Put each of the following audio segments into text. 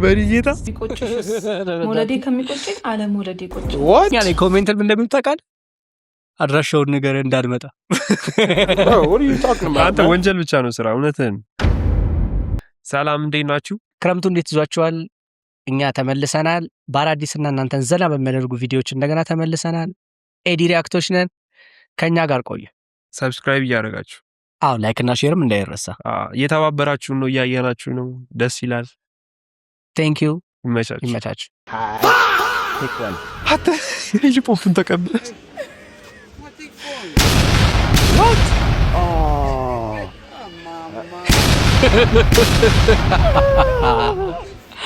በሪጌታ ቢቆጭሽስ ሞለዴ ከሚቆጭኝ አለ ሞለዴ ቆጭ ያኔ ኮሜንት እንደምታውቃል አድራሻውን ነገር እንዳልመጣ አንተ ወንጀል ብቻ ነው ስራ እውነትህን። ሰላም እንዴት ናችሁ? ክረምቱ እንዴት ይዟችኋል? እኛ ተመልሰናል በአዳዲስና እናንተን ዘና በሚያደርጉ ቪዲዮዎች እንደገና ተመልሰናል። ኤዲ ሪአክቶች ነን። ከኛ ጋር ቆዩ። ሰብስክራይብ እያደረጋችሁ አዎ ላይክ እና ሼርም እንዳይረሳ። እየተባበራችሁ ነው እያያናችሁ ነው። ደስ ይላል። ቴንክ ዩ ይመቻችሁ። አተ ልጅ ፖፑን ተቀበለ።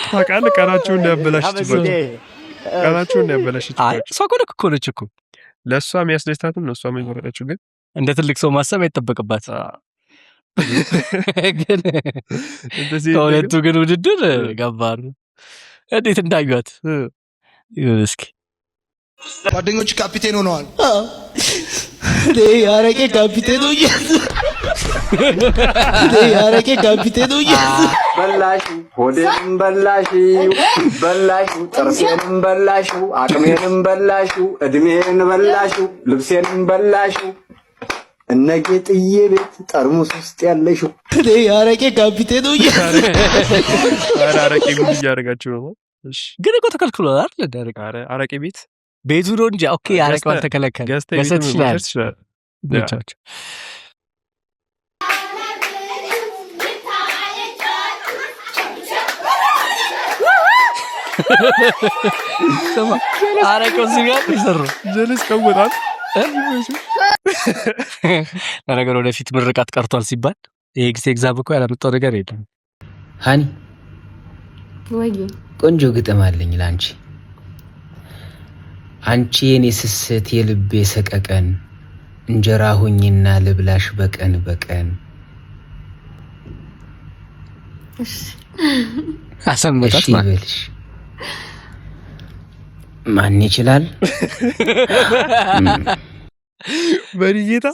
ታውቃለህ ቀናችሁን እንዳያበላሽችባችሁ እሷ እኮ ነች እኮ ለእሷ የሚያስደስታትም ነው እሷ የሚመረጠችው ግን እንደ ትልቅ ሰው ማሰብ አይጠበቅባት። ግን ከሁለቱ ግን ውድድር ገባሩ። እንዴት እንዳዩት እስኪ ጓደኞች ካፒቴን ሆነዋል። ያረቄ ካፒቴን በላሹ ሆዴንም በላሹ ጥርሴንም በላሹ አቅሜንም በላሹ እድሜን በላሹ ልብሴንም በላሹ እነጌጥዬ ቤት ጠርሙስ ውስጥ ያለሽው ያረቄ ካፒቴን አረቄ ጉድ እያደረጋችሁ ነው። እሺ ግን እኮ ተከልክሏል አይደል? አረቄ ቤቱ ነው እንጂ ኦኬ አረቄው አልተከለከለ። ገሰት ይችላል። አረቄው ሲጋር ይሰሩ ጀልስ ከወጣት ለነገር ወደፊት ምርቃት ቀርቷል ሲባል የኤክስ ኤግዛም እኮ ያላመጣው ነገር የለም። ሃኒ ወይ ቆንጆ ግጥም አለኝ ላንቺ። አንቺ የኔ ስስት የልቤ ሰቀቀን እንጀራ ሁኝና ልብላሽ በቀን በቀን። እሺ አሰምጣት ማለት ማን ይችላል? በሪጌታ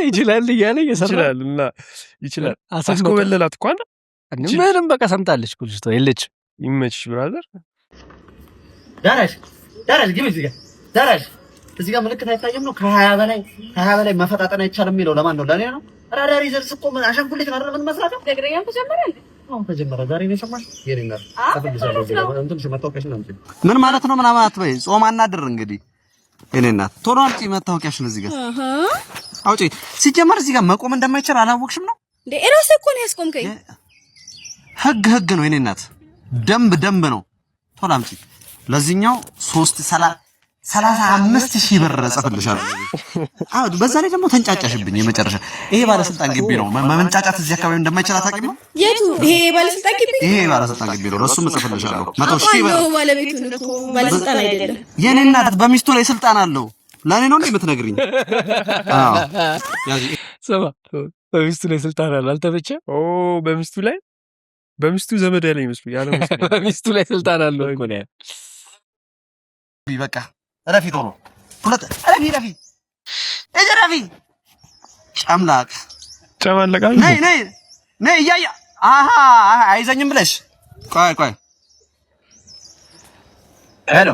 ይችላል እያለ እየሰራል እና ይችላል አስኮበለላት እንኳን ምንም በቃ ሰምታለች እኮ ልጅቷ የለችም። ይመችሽ ብራዘር። ዳራሽ ግቢ እዚህ ጋር ምልክት አይታየም ነው? ከ20 በላይ መፈጣጠን አይቻልም የሚለው ለማን ነው? ለኔ ነው። ራዳር ይዘርስ እኮ አሻንጉሊት አይደለም ምን መስራት ነው? ደግረኛም ተጀመረ ዛሬ ነው ሰማሽ? የኔናር ምን ማለት ነው? ምናምን አትበይ። ጾም አናድር እንግዲህ የኔናት ቶሎ አምጪ መታወቂያሽን እዚህ ጋር አውጪ። ሲጀመር እዚህ ጋር መቆም እንደማይቻል አላወቅሽም ነው እንዴ? እራስህ እኮ ነው ያስቆምከኝ። ህግ ነው የኔናት፣ ደንብ ነው። ቶሎ አምጪ። ለዚህኛው 35,000 ብር ጽፍልሻለሁ። አዎ በዛ ላይ ደግሞ ተንጫጫሽብኝ የመጨረሻ። ይሄ ባለስልጣን ግቢ ነው። መንጫጫት እዚህ አካባቢ እንደማይቻል አታውቂም ነው? የቱ? ይሄ ባለስልጣን ግቢ? ይሄ ባለስልጣን ግቢ ነው። ለሱም ጽፍልሻለሁ 100,000 ብር። ነው ባለቤቱ እኮ ባለስልጣን አይደለም። የኔ እናት በሚስቱ ላይ ስልጣን አለው። ለኔ ነው እንዴ የምትነግሪኝ? አዎ ሰማ በሚስቱ ላይ ስልጣን አለው። አልተመቸ? በሚስቱ ዘመድ ያለ ይመስሉ ያለ በሚስቱ ላይ ስልጣን አለው እኮ ነው። በቃ ረፊት ሆኖ ሁለት ረፊ ጨምላቅ ነይ እያያ አይዘኝም ብለሽ ቆይ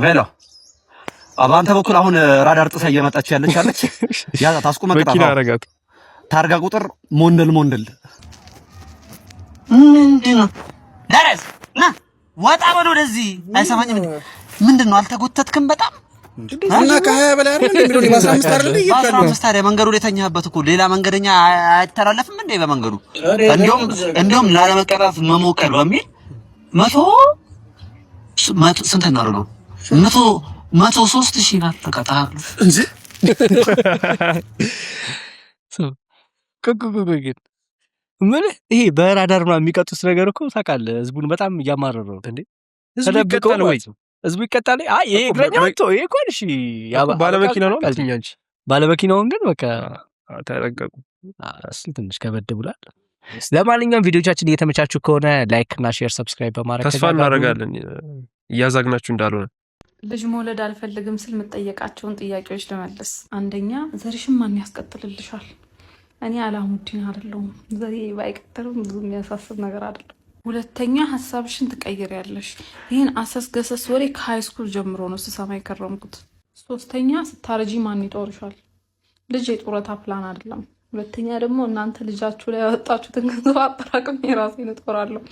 ሄሎ አባንተ በኩል አሁን ራዳር ጥሳ እየመጣች ያለች ያዛ ታስቆመቀጣው አረጋት ታርጋ ቁጥር ሞንደል ምንድነው? ደረስ ና ወጣ በል ወደዚህ። አይሰማኝም ምንድነው? አልተጎተትክም በጣም እና ከ20 በላይ አይደል እንደሚለው 15 አይደል ይባላል። 15 ታዲያ መንገዱ ላይ ተኛህበት እኮ ሌላ መንገደኛ አይተላለፍም እንዴ በመንገዱ? እንደውም ላለመቀጣት መሞከር በሚል 100 ስንት እናደርገው 103,000 ናት ተቀጣለ እንጂ ግን ምን ይሄ በራዳር ነው የሚቀጡት ነገር እኮ ታውቃለህ። ህዝቡን በጣም እያማረረው እንዴ ህዝቡ ይቀጣል። አይ ይሄ እግረኛው ነው ይሄ እኮ እሺ ባለመኪና ነው አልተኛንቺ ባለመኪናውን ግን በቃ ተረጋጉ። ትንሽ ከበድ ብሏል። ለማንኛውም ቪዲዮቻችን እየተመቻችሁ ከሆነ ላይክ እና ሼር ሰብስክራይብ በማድረግ ተስፋ እናደርጋለን እያዛግናችሁ እንዳልሆነ። ልጅ መውለድ አልፈልግም ስል የምጠየቃቸውን ጥያቄዎች ልመልስ። አንደኛ ዘርሽን ማን ያስቀጥልልሻል? እኔ አላሙዲን አይደለሁም። ዘሬ ባይቀጥልም ብዙ የሚያሳስብ ነገር አይደለም። ሁለተኛ ሀሳብሽን ትቀይሪያለሽ። ይህን አሰስ ገሰስ ወሬ ከሃይስኩል ጀምሮ ነው ስሰማ የከረምኩት። ሶስተኛ ስታረጂ ማን ይጦርሻል? ልጅ የጡረታ ፕላን አይደለም። ሁለተኛ ደግሞ እናንተ ልጃችሁ ላይ ያወጣችሁትን ገንዘብ አጠራቅም የራሴን እጦራለሁ።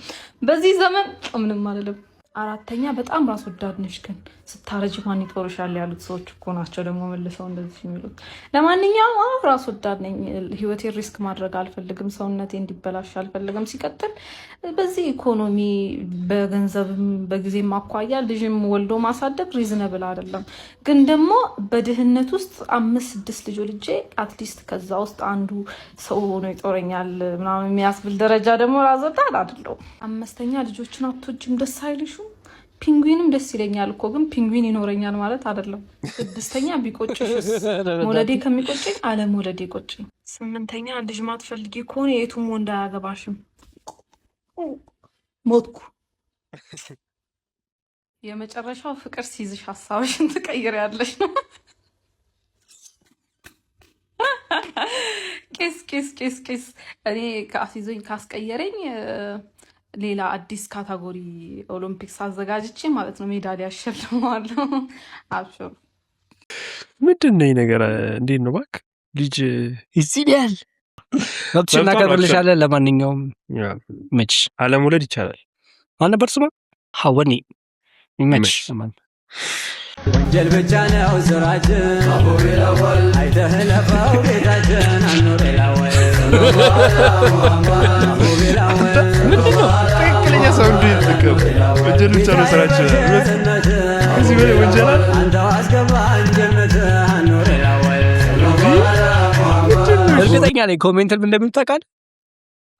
በዚህ ዘመን ምንም አይደለም። አራተኛ በጣም ራስ ወዳድ ነሽ፣ ግን ስታረጂ ማን ይጦርሻል ያሉት ሰዎች እኮ ናቸው ደግሞ መልሰው እንደዚህ የሚሉት። ለማንኛውም ራስ ወዳድ ነኝ። ህይወቴን ሪስክ ማድረግ አልፈልግም። ሰውነቴ እንዲበላሽ አልፈልግም። ሲቀጥል በዚህ ኢኮኖሚ በገንዘብም በጊዜም አኳያ ልጅም ወልዶ ማሳደግ ሪዝነብል አይደለም። ግን ደግሞ በድህነት ውስጥ 5-6 ልጅ ልጄ አትሊስት ከዛ ውስጥ አንዱ ሰው ሆኖ ይጦረኛል ምናምን የሚያስብል ደረጃ ደግሞ ራስ ወዳድ አይደለሁም። አምስተኛ ልጆችን አትወጂም? ደስ አይልሽም? ፒንጉዊንም ደስ ይለኛል እኮ ግን ፒንጉዊን ይኖረኛል ማለት አይደለም። ስድስተኛ ቢቆጭሽስ? መውለዴ ከሚቆጨኝ አለመውለዴ ቆጨኝ። ስምንተኛ ልጅ ማትፈልጊ ከሆነ የቱም ወንድ አያገባሽም። ሞትኩ። የመጨረሻው ፍቅር ሲይዝሽ ሀሳብሽን ትቀይሪያለሽ ነው። ቄስ እኔ ከአስይዞኝ ካስቀየረኝ ሌላ አዲስ ካታጎሪ ኦሎምፒክስ አዘጋጅቼ ማለት ነው ሜዳሊያ አሸልመዋለሁ። አብሽሩ። ምንድን ነው ነገር? እንዴት ነው እባክህ? ልጅ ይዚያል ወጥሽ እናቀርብልሻለን። ለማንኛውም መች አለመውለድ ይቻላል። ማን ነበር ስሟ? ሀወኒ መች ወንጀል ብቻ ነው ስራችን። አይተህ ለፈው ቤታችን አኑር ላወይ ትክክለኛ ሰው እንዲጠቀም ወንጀል ብቻ ነው ስራችን። እዚህ በላይ ወንጀል አለ? አንተው አስገባን ጀነት አኑር ላወይ። እርግጠኛ ነኝ ኮሜንት እንደምታውቃል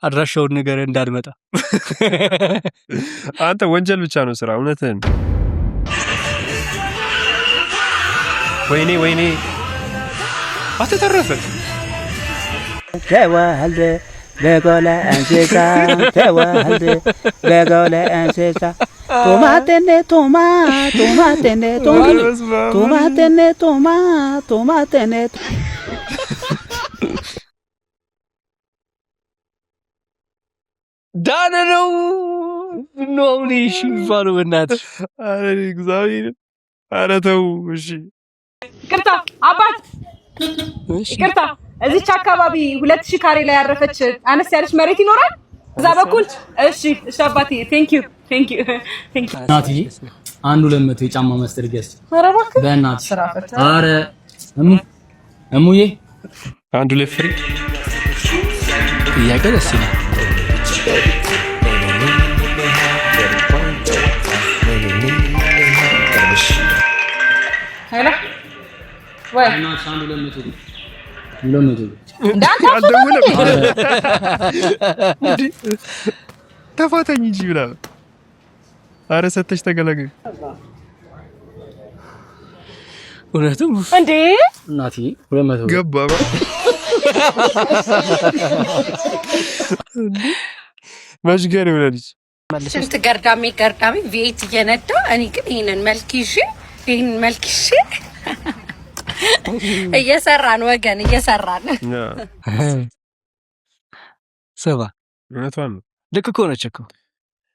አድራሻውን ነገር እንዳልመጣ። አንተ ወንጀል ብቻ ነው ስራ። እውነትህን። ወይኔ አተተረፈ ተዋህልደ በጎለ እንስሳ ተዋህልደ በጎለ እንስሳ ቶማቴኔ ቶማቴኔ ዳነ ነው ነው ልሽ ይባሉ በእናትህ። አረ እግዚአብሔር፣ አረ ተው። እሺ ይቅርታ አባት፣ ይቅርታ። እዚች አካባቢ 2000 ካሬ ላይ ያረፈች አነስ ያለች መሬት ይኖራል እዛ በኩል? እሺ አባቴ፣ ቴንክ ዩ። ናትዬ 100 የጫማ መስጠር ገዝተህ። ኧረ እባክህ በእናትህ። ኧረ እሙዬ 1 ፍሪ ጥያቄ ደስ ይላል። ሄሎ ወይ እናትሽ 200 አልደውልም። ተፋተኝ እንጂ ብላ። አረ ሰተሽ ተገላገኝ። እውነትም እንዴ እናትዬ 200 ገባ። መሽገር ይወለልሽ ስንት ገርዳሜ ቪኤት እየነዳ እኔ ግን ይሄንን መልክ ይዤ እየሰራን ወገን እየሰራን ሰባ እውነቷን ነው። ልክ እኮ ነች እኮ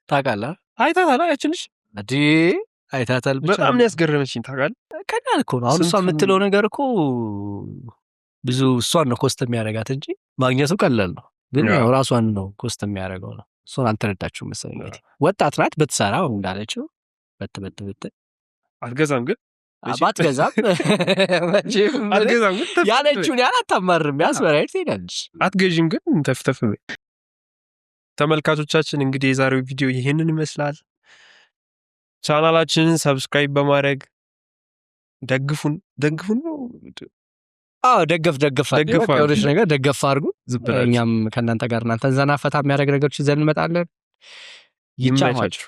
ታውቃለህ። አይታታል ያችልሽ እንዴ አይታታል። በጣም ነው ያስገረመችኝ። ታውቃለህ ቀላል እኮ ነው። አሁን እሷ የምትለው ነገር እኮ ብዙ እሷን ነው ኮስት የሚያደርጋት እንጂ ማግኘቱ ቀላል ነው። ግን ያው ራሷን ነው ኮስት የሚያደርገው ነው። እሷን አልተረዳችሁም መሰለኝ። እንግዲህ ወጣት ናት ብትሰራው እንዳለችው በትበትበተ አትገዛም ግን ባትገዛም ያለችውን ያን አታማርም። ያስበራይት ትሄዳለች። አትገዥም ግን ተፍተፍ። ተመልካቾቻችን እንግዲህ የዛሬው ቪዲዮ ይሄንን ይመስላል። ቻናላችንን ሰብስክራይብ በማድረግ ደግፉን ነው። አዎ ደገፍ የሆነች ነገር ደገፍ አድርጉ። እኛም ከእናንተ ጋር እናንተን ዘና ፈታ የሚያደርግ ነገሮች ይዘን እንመጣለን። ይቻላችሁ።